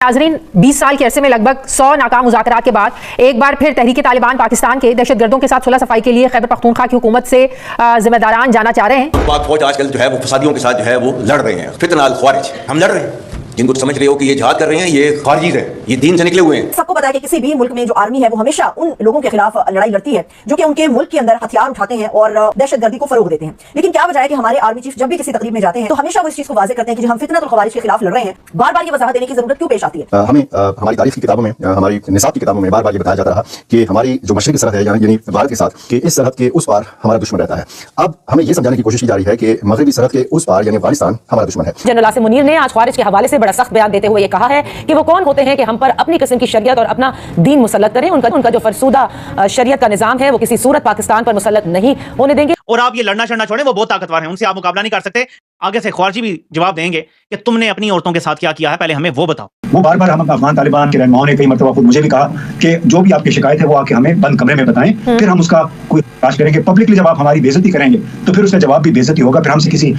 नाज़रीन 20 साल के अरसे में लगभग 100 नाकाम मुज़ाकरात के बाद एक बार फिर तहरीक तालिबान पाकिस्तान के दहशतगर्दों के साथ सुलह सफाई के लिए खैबर पख्तूनख्वा की हुकूमत से जिम्मेदारान जाना चाह रहे हैं। पाक फौज आजकल जो है वो फसादियों के साथ जो है वो लड़ रहे हैं, फितना ख्वारिज हम लड़ रहे हैं। जिनको समझ रहे हो कि ये जिहाद कर रहे हैं, ये खारिजी है, ये दीन से निकले हुए हैं। सबको पता है कि किसी भी मुल्क में जो आर्मी है वो हमेशा उन लोगों के खिलाफ लड़ाई लड़ती है जो कि उनके मुल्क के अंदर हथियार उठाते हैं और दहशतगर्दी को फरोग देते हैं। लेकिन क्या वजह है कि हमारे आर्मी चीफ जब भी किसी तकरीब में जाते हैं तो हमेशा वो इस चीज को वाज़ेह करते हैं कि जो हम फितनतुल ख़वारिज के खिलाफ लड़ रहे हैं। बार बार ये वजाहत देने की जरूरत क्यों पेश आती है? हमें हमारी तारीख की किताबों में, हमारी निसाब की किताबों में बार बार ये बताया जाता रहा कि हमारी जो मशरिकी सरहद है यानी भारत के साथ, कि इस सरहद के उस पार हमारा दुश्मन रहता है। अब हमें ये समझाने की कोशिश की जा रही है कि मगरबी सरहद के उस पार यानी अफगानिस्तान हमारा दुश्मन है। जनरल आसिम मुनीर ने आज ख्वारिज के हवाले से बड़ा सख्त बयान देते हुए कहा है कि वो कौन होते हैं कि हम पर अपनी किस्म की शरीयत और अपना दीन मुसल्लत करें। उनका जो फरसूदा शरीयत का निजाम है वो किसी सूरत पाकिस्तान पर मुसल्लत नहीं होने देंगे। और आप ये लड़ना शड़ना छोड़ें, वो बहुत ताकतवर हैं, उनसे आप मुकाबला नहीं कर सकते। आगे से ख्वारिजी भी जवाब देंगे कि तुमने अपनी औरतों के साथ क्या किया है, पहले हमें वो बताओ। वो बार बार हम अफगान तालिबान के रहनुमाओं ने कई मरतबा खुद मुझे भी कहा कि जो भी आपकी शिकायत है वो आके हमें बंद कमरे में बताएं, फिर हम उसका कोई तलाश करेंगे। पब्लिकली जब आप हमारी बेइज्जती करेंगे तो फिर उसका जवाब भी बेइज्जती होगा। फिर हमसे किसी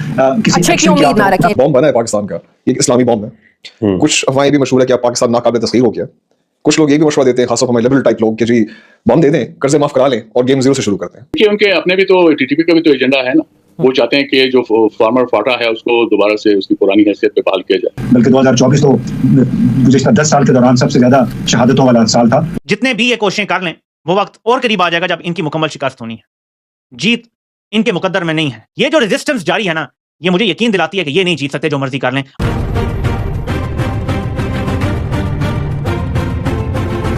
बॉम्ब बना है पाकिस्तान का, एक इस्लामी बॉम्ब है। कुछ अफवाहें भी मशहूर है कि पाकिस्तान नाकाबिल तस्खीर हो गया। कुछ लोग ये भी मशवरा देते हैं, खासतौर पर हमारे लिबरल टाइप लोग, कि जी बम दे दें, कर्जे माफ करा लें और गेम जीरो से शुरू करते हैं। कि उनके अपने भी तो टीटीपी का भी तो एजेंडा है ना, वो चाहते हैं कि जो फार्मर फाटा है उसको दोबारा से उसकी पुरानी हैसियत पे बहाल किया जाए। बल्कि 2024 तो गुज़िश्ता 10 साल के दौरान सबसे ज्यादा शहादतों वाला साल था। जितने भी ये कोशिशें कर लें, वो वक्त और करीब आ जाएगा जब इनकी मुकम्मल शिकस्त होनी है। जीत इनके मुकद्दर में नहीं है। ये जो रेजिस्टेंस जारी है ना, ये मुझे यकीन दिलाती है कि ये नहीं जीत सकते, जो मर्जी कर लें।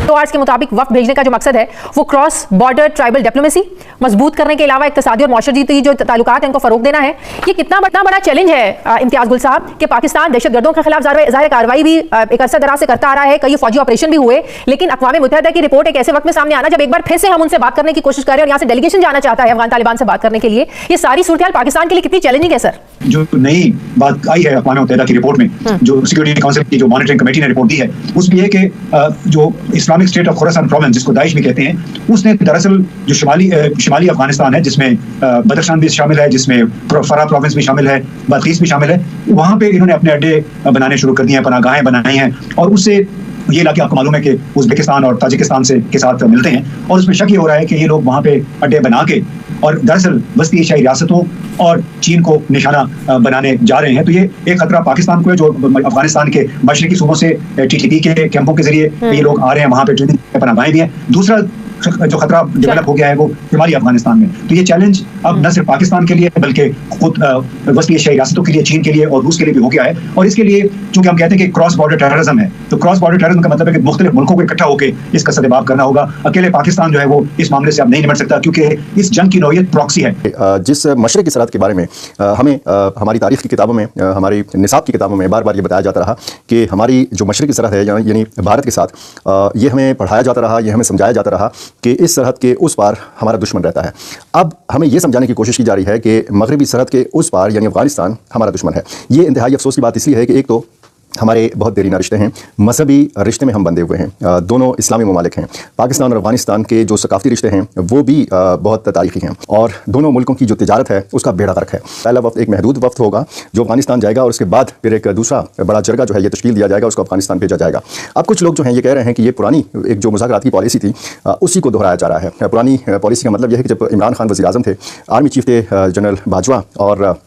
तो आज के मुताबिक वफ्द भेजने का जो मकसद है वो क्रॉस बॉर्डर ट्राइबल डिप्लोमेसी मजबूत करने के अलावा इक्तिसादी और माशरती जो ताल्लुकात हैं उनको फरोग देना है। ये कितना बड़ा चैलेंज है इम्तियाज गुल साहब कि पाकिस्तान दहशतगर्दों के खिलाफ ज़ाहिर कार्रवाई भी एक अरसा दराज से करता आ रहा है, कई फौजी ऑपरेशन भी हुए, लेकिन अक़वाम मुत्तहिदा की रिपोर्ट एक ऐसे वक्त में सामने आना जब एक बार फिर से हम उनसे बात करने की कोशिश करें और यहाँ से डेलीगेशन जाना चाहता है अफगान तालिबान से बात करने के लिए। ये सारी सूरत पाकिस्तान के लिए कितनी चैलेंजिंग है सर? जो नई बात आई है अक़वाम मुत्तहिदा की रिपोर्ट में, जो सिक्योरिटी काउंसिल की जो मॉनिटरिंग कमेटी ने रिपोर्ट दी है, उसमें यह कि जो Islamic state of Khorasan province, जिसको दाइश भी कहते हैं, उसने दरअसल जो शिमाली अफगानिस्तान है, जिसमें बदख्शान भी शामिल है, जिसमें फरा प्रोविंस भी शामिल है, बल्खीस भी शामिल है, वहां पे इन्होंने अपने अड्डे बनाने शुरू कर दिए हैं, पनाहगाहें बनाई हैं। और उससे ये इलाके आपको मालूम है कि उज़्बेकिस्तान और ताजिकिस्तान के साथ मिलते हैं, और उसमें शक ये हो रहा है कि ये लोग वहां पे अड्डे बना के और दरअसल वस्ती एशियाई रियासतों और चीन को निशाना बनाने जा रहे हैं। तो ये एक खतरा पाकिस्तान को है, जो अफगानिस्तान के मशरकी सूबों से टीटीपी के कैंपों के जरिए ये लोग आ रहे हैं, वहां पे ट्रेनिंग पनाहगाहें भी हैं। दूसरा जो खतरा डेवलप हो गया है वो शिमाली अफगानिस्तान में। तो ये चैलेंज अब न सिर्फ पाकिस्तान के लिए बल्कि खुद वस्ती एशियाई रियासतों के लिए, चीन के लिए और रूस के लिए भी हो गया है। और इसके लिए चूंकि हम कहते हैं कि क्रॉस बॉर्डर टेररिज्म है, तो क्रॉस बॉर्डर टेररिज्म का मतलब है कि मुख्तलिफ मुल्कों को इकट्ठा होकर इसका सद्देबाब करना होगा। अकेले पाकिस्तान जो है वो इस मामले से अब नहीं निपट सकता, क्योंकि इस जंग की नौयत प्रॉक्सी है। जिस मशरिकी सरहद के बारे में हमें हमारी तारीख की किताबों में, हमारी निसाब की किताबों में बार बार ये बताया जाता रहा कि हमारी जो मशरिकी सरहद है यानी भारत के साथ, ये हमें पढ़ाया जाता रहा, ये हमें समझाया जाता रहा कि इस सरहद के उस पार हमारा दुश्मन रहता है। अब हमें यह समझाने की कोशिश की जा रही है कि मगरबी सरहद के उस पार यानी अफगानिस्तान हमारा दुश्मन है। ये इंतहाई अफसोस की बात इसलिए है कि एक तो हमारे बहुत देरीना रिश्ते हैं, मजहबी रिश्ते में हम बंधे हुए हैं, दोनों इस्लामी ममालिक हैं। पाकिस्तान और अफगानिस्तान के जो सकाफती रिश्ते हैं वो भी बहुत तारीखी हैं, और दोनों मुल्कों की जो तिजारत है उसका बेड़ा गर्क है। पहला वक्त एक महदूद वक्त होगा जो अफगानिस्तान जाएगा, और उसके बाद फिर एक दूसरा बड़ा जरगा जो है ये तश्कील दिया जाएगा, उसको अफगानिस्तान भेजा जाएगा। अब कुछ लोग जो हैं ये कह रहे हैं कि ये पुरानी एक जो मुज़ाकरात की पॉलिसी थी उसी को दोहराया जा रहा है। पुरानी पॉलिसी का मतलब यह है कि जब इमरान खान वज़ीर आज़म थे, आर्मी चीफ थे जनरल बाजवा, और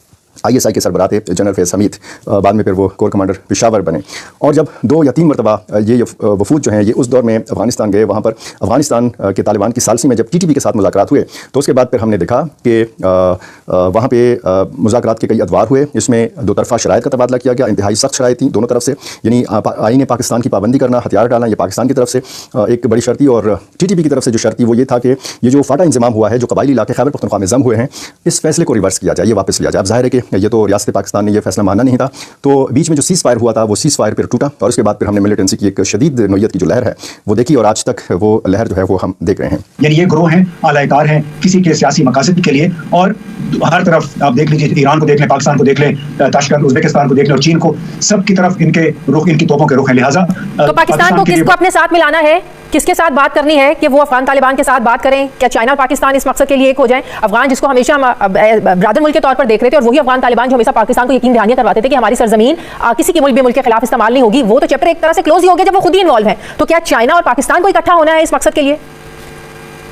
ISI के सरबराह थे जनरल फैज़ हमीद, बाद में फिर वो कोर कमांडर पेशावर बने। और जब 2 या 3 मरतबा ये वफूद जो हैं ये उस दौर में अफगानिस्तान गए, वहाँ पर अफगानिस्तान के तालिबान की सालसी में जब TTP के साथ मुज़ाकरात हुए, तो उसके बाद फिर हमने देखा कि वहाँ पे मुज़ाकरात के कई अदवार हुए, जिसमें 2 तरफ़ा शराइत का तबादला किया गया। इंतहाई सख्त शराइत थी दोनों तरफ से, यानी आईन पाकिस्तान की पाबंदी करना, हथियार डालना, ये पाकिस्तान की तरफ से एक बड़ी शर्त थी, और TTP की तरफ से जो शर्त थी वो ये था कि ये जो फाटा इंतजाम हुआ है, जो कबायली इलाके खैबर पख्तूनख्वा में जम हुए हैं, इस फैसले को रिवर्स किया जाए, ये वापस लिया जाए। अब जाहिर है कि ये तो रियासत पाकिस्तान ने यह फैसला माना नहीं था, तो बीच में जो सीज़ फायर हुआ था वो सीज़ फायर फिर टूटा, और उसके बाद फिर हमने मिलिटेंसी की एक शदीद नौयत की जो लहर है वो देखी, और आज तक वो लहर जो है वो हम देख रहे हैं। यानी ये ग्रोह हैं, आलाकार हैं किसी के सियासी मकासद के लिए, और हर तरफ आप देख लीजिए, ईरान को देख लें, पाकिस्तान को देख लें, ताशकंद उज़्बेकिस्तान को देख लें, और चीन को, सब की तरफ इनके रुख, इनकी तोपों के रुख है। लिहाजा तो पाकिस्तान को किसको अपने साथ मिलाना है? किसके साथ बात करनी है कि वो अफगान तालिबान के साथ बात करें? क्या चाइना और पाकिस्तान इस मकसद के लिए एक हो जाएं? अफगान जिसको हमेशा ब्रदर मुल्क के तौर पर देख रहे थे, और वही अफगान तालिबान जो हमेशा पाकिस्तान को यकीन दहानियां करवाते थे कि हमारी सरजमीन किसी के मुल्क के खिलाफ इस्तेमाल नहीं होगी, वो तो चैप्टर एक तरह से क्लोज ही हो गया जब वो खुद ही इन्वॉल्व है। तो क्या चाइना और पाकिस्तान को इकट्ठा होना है इस मकसद के लिए?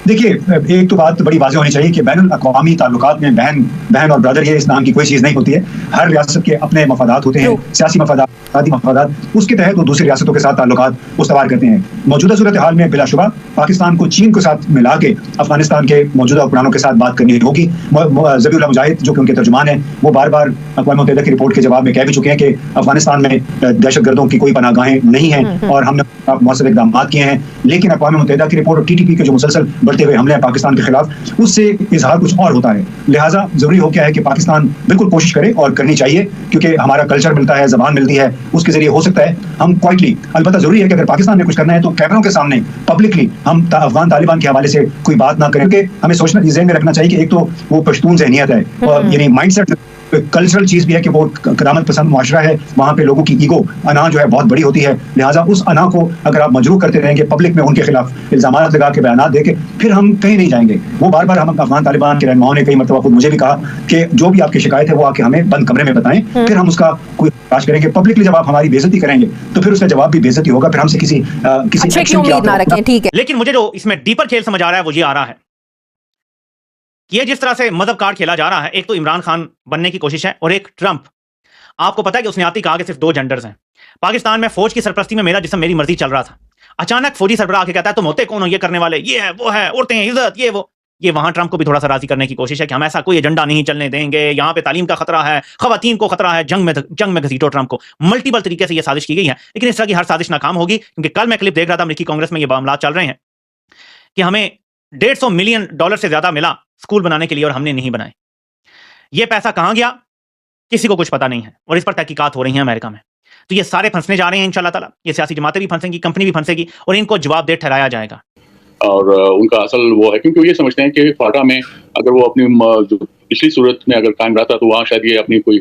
देखिए, एक तो बात बड़ी वाज़ेह होनी चाहिए कि बैनुल अक़वामी ताल्लुकात में बहन और ब्रदर ये इस नाम की कोई चीज़ नहीं होती है। हर रियासत के अपने मफादात होते हैं, सियासी मफादात, इक़्तिसादी मफादात, उसके तहत वो दूसरी रियासतों के साथ ताल्लुकात उस्तवार करते हैं। मौजूदा सूरत हाल में बिलाशुबा पाकिस्तान को चीन के साथ मिला के अफगानिस्तान के मौजूदा हुक्मरानों के साथ बात करनी होगी। ज़बीउल्लाह मुजाहिद जो कि उनके तर्जुमान हैं, वो बार बार अक़वाम मुत्तहिदा की रिपोर्ट के जवाब में कह भी चुके हैं कि अफगानिस्तान में दहशतगर्दों की कोई पनाहगाहें नहीं हैं और हमने मौसम इक़दाम किए हैं। लेकिन अक़वाम मुत्तहिदा की रिपोर्ट और TTP के जो मुसलसल बढ़ते हुए हमले हैं पाकिस्तान के खिलाफ, उससे इजहार कुछ और होता है। लिहाजा जरूरी हो गया है कि पाकिस्तान बिल्कुल कोशिश करे और करनी चाहिए, क्योंकि हमारा कल्चर मिलता है, जबान मिलती है, उसके जरिए हो सकता है हम क्वाइटली, अलबत्ता जरूरी है कि अगर पाकिस्तान में कुछ करना है तो कैमरों के सामने पब्लिकली हम अफगान तालिबान के हवाले से कोई बात ना करें। क्योंकि हमें सोचना ज़हन में रखना चाहिए कि एक तो वो पश्तून ज़हनियत है, यानी माइंडसेट कल्चरल चीज भी है कि वो करामत पसंद मुआशरा है, वहाँ पे लोगों की ईगो अना जो है बहुत बड़ी होती है। लिहाजा उस अना को अगर आप मजरूह करते रहेंगे, पब्लिक में उनके खिलाफ इल्जामात लगा के बयान दे के, फिर हम कहीं नहीं जाएंगे। वो बार बार हम अफगान तालिबान के रहनुमाओं ने कई मरतबा खुद मुझे भी कहा कि जो भी आपकी शिकायत है वो आके हमें बंद कमरे में बताएं, फिर हम उसका कोई तलाश करेंगे। पब्लिकली जब आप हमारी बेइज्जती करेंगे तो फिर उसका जवाब भी बेइज्जती होगा, फिर हमसे किसी एक्शन की उम्मीद ना रखें। ठीक है, लेकिन मुझे जो इसमें डीपर खेल समझ आ रहा है वो ये आ रहा है कि ये जिस तरह से मदद कार्ड खेला जा रहा है, एक तो इमरान खान बनने की कोशिश है और एक ट्रंप। आपको पता है कि उसने आते ही कहा कि सिर्फ 2 जेंडर्स हैं। पाकिस्तान में फौज की सरपरस्ती में मेरा जिस्म मेरी मर्जी चल रहा था, अचानक फौजी सरबराह आके कहता है तुम होते कौन हो ये करने वाले, ये है वो है, औरतें हैं, इज्जत, ये वो। ये वहां ट्रंप को भी थोड़ा सा राजी करने की कोशिश है कि हम ऐसा कोई एजेंडा नहीं चलने देंगे, यहाँ पे तालीम का खतरा है, खवातीन को खतरा है, जंग में घसीटो ट्रंप को। मल्टीपल तरीके से ये साजिश की गई है, लेकिन इस तरह की हर साजिश नाकाम होगी। क्योंकि कल मैं क्लिप देख रहा था, अमेरिकी कांग्रेस में ये मामला चल रहे हैं कि हमें $150 मिलियन से ज्यादा मिला स्कूल बनाने के लिए और हमने नहीं बनाए। ये पैसा कहां गया किसी को कुछ पता नहीं है, और इस पर तहकीकात हो रही हैं अमेरिका में। तो ये सारे फंसने जा रहे हैं इंशाल्लाह ताला। ये सियासी जमातें भी फंसेंगी, कंपनी भी फंसेगी, और इनको जवाबदेह ठहराया जाएगा। और उनका असल वो है क्योंकि ये समझते हैं कि फाटा में अगर वो अपनी जो पिछली सूरत में अगर कायम रहता तो वहाँ शायद ये अपनी कोई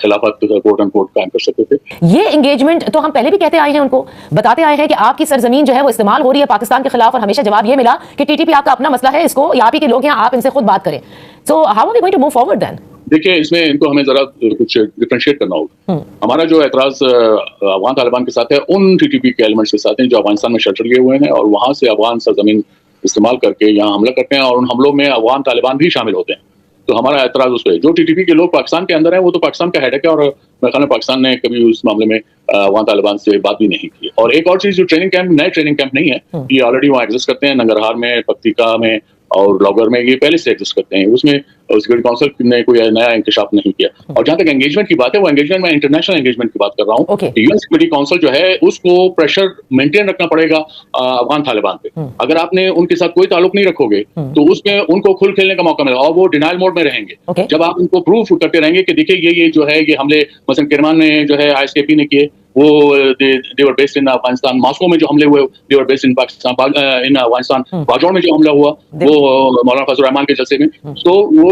खिलाफत कोट अनकोट कायम कर सकते थे। ये एंगेजमेंट तो हम पहले भी कहते आए हैं, उनको बताते आए हैं कि आपकी सरजमीन जो है वो इस्तेमाल हो रही है पाकिस्तान के खिलाफ, और हमेशा जवाब ये मिला कि TTP आपका अपना मसला है, इसको यहाँ के लोग हैं, आप इनसे खुद बात करें। So how are we going to move forward then? देखिए, इसमें इनको हमें जरा कुछ डिफरेंशिएट करना होगा। हमारा जो एतराज अफगान तालिबान के साथ है उन TTP के एलिमेंट्स के साथ हैं जो अफगानिस्तान में शेल्टर लिए हुए हैं और वहां से अफगान सरजमीन इस्तेमाल करके यहाँ हमला करते हैं, और उन हमलों में अफगान तालिबान भी शामिल होते हैं। तो हमारा एतराज उस पर, जो TTP के लोग पाकिस्तान के अंदर हैं वो तो पाकिस्तान का हेडेक है, और मेरे ख्याल में पाकिस्तान ने कभी उस मामले में अफगान तालिबान से बात भी नहीं की। और एक और चीज, जो ट्रेनिंग कैंप नए ट्रेनिंग कैंप नहीं है, ये ऑलरेडी वहाँ एग्जिस्ट करते हैं, नंगरहार में, पक्तिका में और लॉगर में, ये पहले से एग्जिस्ट करते हैं। उसमें सिक्योरिटी काउंसिल ने कोई नया इंकशाफ नहीं किया। और जहां तक एंगेजमेंट की बात है, वो एंगेजमेंट में इंटरनेशनल एंगेजमेंट की बात कर रहा हूँ। यूएन सिक्योरिटी काउंसिल जो है उसको प्रेशर मेंटेन रखना पड़ेगा अफगान तालिबान पे। अगर आपने उनके साथ कोई ताल्लुक नहीं रखोगे तो उसमें उनको खुल खेलने का मौका मिलेगा, और वो डिनाइल मोड में रहेंगे। जब आप उनको प्रूफ करते रहेंगे कि देखिए ये जो है ये हमले मसलन किरमान में जो है ISKP ने किए, वो they were based in Afghanistan. Moscow में जो हमले हुए they were based in Pakistan, in Afghanistan. Bajaur में जो हमला हुआ वो मौलाना फजल रहमान के जलसे में, तो वो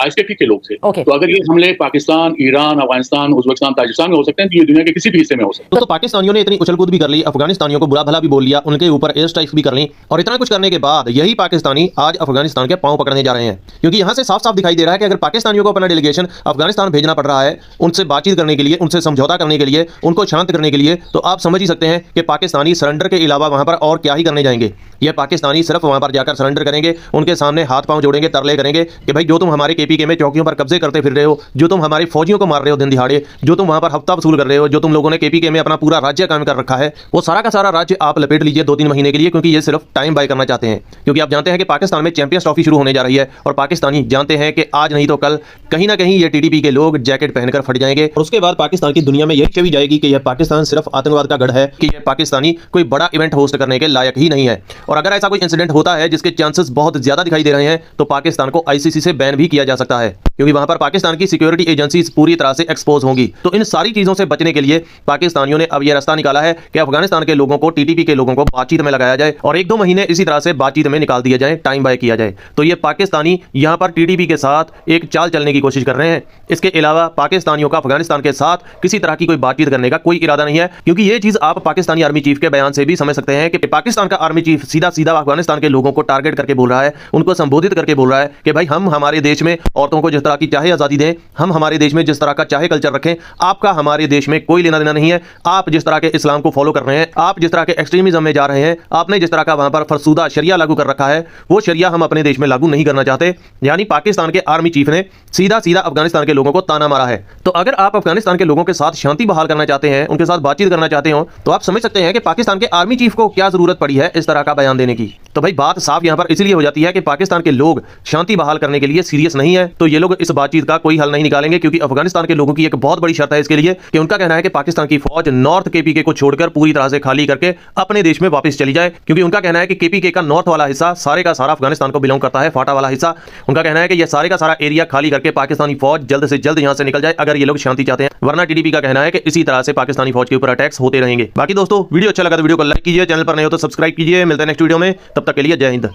ISKP के लोग थे। तो अगर ये हमले Pakistan, Iran, Afghanistan, Uzbekistan, Tajikistan में हो सकते हैं, तो ये दुनिया के किसी भी हिस्से में हो सकते हैं। तो पाकिस्तानियों ने इतनी उछलकूद भी कर ली, अफगानिस्तानियों को बुरा भला भी बोल लिया, उनके ऊपर एयर स्ट्राइक्स भी कर ली, और इतना कुछ करने के बाद यही पाकिस्तानी आज अफगानिस्तान के पांव पकड़ने जा रहे हैं। क्योंकि यहाँ से साफ साफ दिखाई दे रहा है कि अगर पाकिस्तानियों को अपना डेलीगेशन अफगानिस्तान भेजना पड़ रहा है उनसे बातचीत करने के लिए, उनसे समझौता करने के लिए, उनको शांत करने के लिए, तो आप समझ ही सकते हैं कि पाकिस्तानी सरेंडर के अलावा वहां पर और क्या ही करने जाएंगे। ये पाकिस्तानी सिर्फ वहां पर जाकर सरेंडर करेंगे, उनके सामने हाथ पांव जोड़ेंगे, तरले करेंगे कि भाई जो तुम हमारे KPK में चौकियों पर कब्जे करते फिर रहे हो, जो तुम हमारे फौजियों को मार रहे हो दिन दिहाड़े, जो तुम वहां पर हफ्ता वसूल कर रहे हो, जो तुम लोगों ने KPK में अपना पूरा राज्य कायम कर रखा है, वो सारा का सारा राज्य आप लपेट लीजिए 2-3 महीने के लिए, क्योंकि ये सिर्फ टाइम बाय करना चाहते हैं। क्योंकि आप जानते हैं कि पाकिस्तान में चैंपियंस ट्रॉफी शुरू होने जा रही है, और पाकिस्तानी जानते हैं कि आज नहीं तो कल कहीं ना कहीं ये TTP के लोग जैकेट पहनकर फट जाएंगे, और उसके बाद पाकिस्तान की दुनिया में यही छवि जाएगी कि यह पाकिस्तान सिर्फ आतंकवाद का गढ़ है, कि यह पाकिस्तानी कोई बड़ा इवेंट होस्ट करने के लायक ही नहीं है। और अगर ऐसा कोई इंसिडेंट होता है जिसके चांसेस बहुत ज्यादा दिखाई दे रहे हैं, तो पाकिस्तान को ICC से बैन भी किया जा सकता है। क्योंकि वहां पर पाकिस्तान की सिक्योरिटी एजेंसीज पूरी तरह से एक्सपोज होंगी। तो इन सारी चीजों से बचने के लिए पाकिस्तानियों ने अब यह रास्ता निकाला है कि अफगानिस्तान के लोगों को, टीटीपी के लोगों को बातचीत में लगाया जाए और 1-2 महीने इसी तरह से बातचीत में निकाल दिया जाए, टाइम बाय किया जाए। तो ये पाकिस्तानी यहां पर टीटीपी के साथ एक चाल चलने की कोशिश कर रहे हैं। इसके अलावा पाकिस्तानियों का अफगानिस्तान के साथ किसी तरह की कोई बातचीत करने का कोई इरादा नहीं है, क्योंकि ये चीज आप पाकिस्तानी आर्मी चीफ के बयान से भी समझ सकते हैं कि पाकिस्तान का आर्मी चीफ सीधा सीधा अफगानिस्तान के लोगों को टारगेट करके बोल रहा है, उनको संबोधित करके बोल रहा है कि भाई हम हमारे देश में औरतों को जिस तरह की चाहे आजादी दें, हम हमारे देश में जिस तरह का चाहे कल्चर रखें, आपका हमारे देश में कोई लेना देना नहीं है। आप जिस तरह के इस्लाम को फॉलो कर रहे हैं, आप जिस तरह के एक्सट्रीमिज्म में जा रहे हैं, आपने जिस तरह का वहां पर फरसूदा शरिया लागू कर रखा है, वो शरिया हम अपने देश में लागू नहीं करना चाहते। यानी पाकिस्तान के आर्मी चीफ ने सीधा सीधा अफगानिस्तान के लोगों को ताना मारा है। तो अगर आप अफगानिस्तान के लोगों के साथ शांति बहाल करना चाहते हैं, उनके साथ बातचीत करना चाहते हो, तो आप समझ सकते हैं कि पाकिस्तान के आर्मी चीफ को क्या जरूरत पड़ी है इस तरह का बयान देने की। तो भाई बात साफ यहां पर इसलिए हो जाती है कि पाकिस्तान के लोग शांति बहाल करने के लिए सीरियस नहीं है, तो ये लोग इस बातचीत का कोई हल नहीं निकालेंगे, क्योंकि अफगानिस्तान के लोगों की एक बहुत बड़ी शर्त है इसके लिए कि उनका कहना है कि पाकिस्तान की फौज नॉर्थ केपीके को छोड़कर पूरी तरह से खाली करके अपने देश में वापस चली जाए, क्योंकि उनका कहना है कि केपीके का नॉर्थ वाला हिस्सा सारे का सारा अफगानिस्तान को बिलोंग करता है, फाटा वाला हिस्सा। उनका कहना है कि यह सारे का सारा एरिया खाली करके पाकिस्तानी फौज जल्द से जल्द यहां से निकल जाए अगर ये लोग शांति चाहते हैं, वरना टीटीपी का कहना है कि इसी तरह से पाकिस्तानी फौज के ऊपर अटैक्स होते रहेंगे। बाकी दोस्तों वीडियो अच्छा लगा तो वीडियो को लाइक कीजिए, चैनल पर नए हो तो सब्सक्राइब कीजिए। मिलते हैं नेक्स्ट वीडियो में, तब तक के लिए जय हिंद।